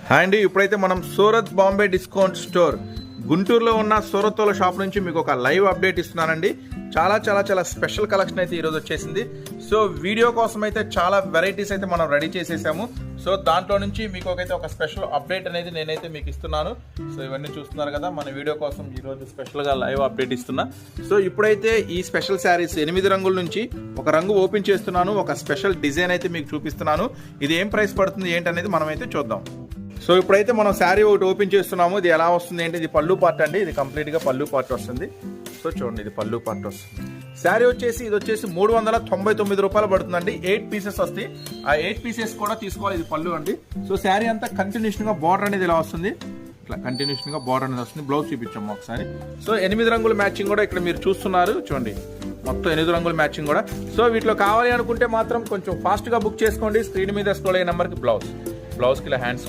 Hi అండి, ఇప్పుడైతే మనం సూరత్ బాంబే డిస్కౌంట్ స్టోర్ గుంటూరులో ఉన్న సూరత్ వాళ్ళ షాప్ నుంచి మీకు ఒక లైవ్ అప్డేట్ ఇస్తున్నానండి. చాలా స్పెషల్ కలెక్షన్ అయితే ఈరోజు వచ్చేసింది. సో వీడియో కోసం అయితే చాలా వెరైటీస్ అయితే మనం రెడీ చేసేసాము. సో దాంట్లో నుంచి మీకు ఒక స్పెషల్ అప్డేట్ అనేది నేనైతే మీకు ఇస్తున్నాను. సో ఇవన్నీ చూస్తున్నారు కదా, మన వీడియో కోసం ఈరోజు స్పెషల్గా లైవ్ అప్డేట్ ఇస్తున్నా. సో ఇప్పుడైతే ఈ స్పెషల్ శారీస్ 8 రంగుల నుంచి ఒక రంగు ఓపెన్ చేస్తున్నాను. ఒక స్పెషల్ డిజైన్ అయితే మీకు చూపిస్తున్నాను. ఇది ఏం ప్రైస్ పడుతుంది ఏంటనేది మనమైతే చూద్దాం. సో ఇప్పుడైతే మనం శారీ ఒకటి ఓపెన్ చేస్తున్నాము. ఇది ఎలా వస్తుంది ఏంటి, ఇది పళ్ళు పార్ట్ అండి. ఇది కంప్లీట్గా పళ్ళు పార్ట్ వస్తుంది. సో చూడండి, ఇది పళ్ళు పార్ట్ వస్తుంది. శారీ వచ్చేసి 399 రూపాయలు పడుతుందండి. 8 పీసెస్ వస్తాయి. ఆ 8 పీసెస్ కూడా తీసుకోవాలి. ఇది పళ్ళు అండి. సో శారీ అంతా కంటిన్యూషన్గా బార్డర్ అనేది ఇలా వస్తుంది. ఇట్లా కంటిన్యూషన్గా బార్డర్ అనేది వస్తుంది. బ్లౌజ్ చూపించాము ఒకసారి. సో 8 రంగుల మ్యాచింగ్ కూడా ఇక్కడ మీరు చూస్తున్నారు. చూడండి, మొత్తం 8 రంగుల మ్యాచింగ్ కూడా. సో వీటిలో కావాలి అనుకుంటే మాత్రం కొంచెం ఫాస్ట్గా బుక్ చేసుకోండి. స్క్రీన్ మీద స్క్రోల్ అయ్యే నెంబర్కి బ్లౌజ్కి ఇలా హ్యాండ్స్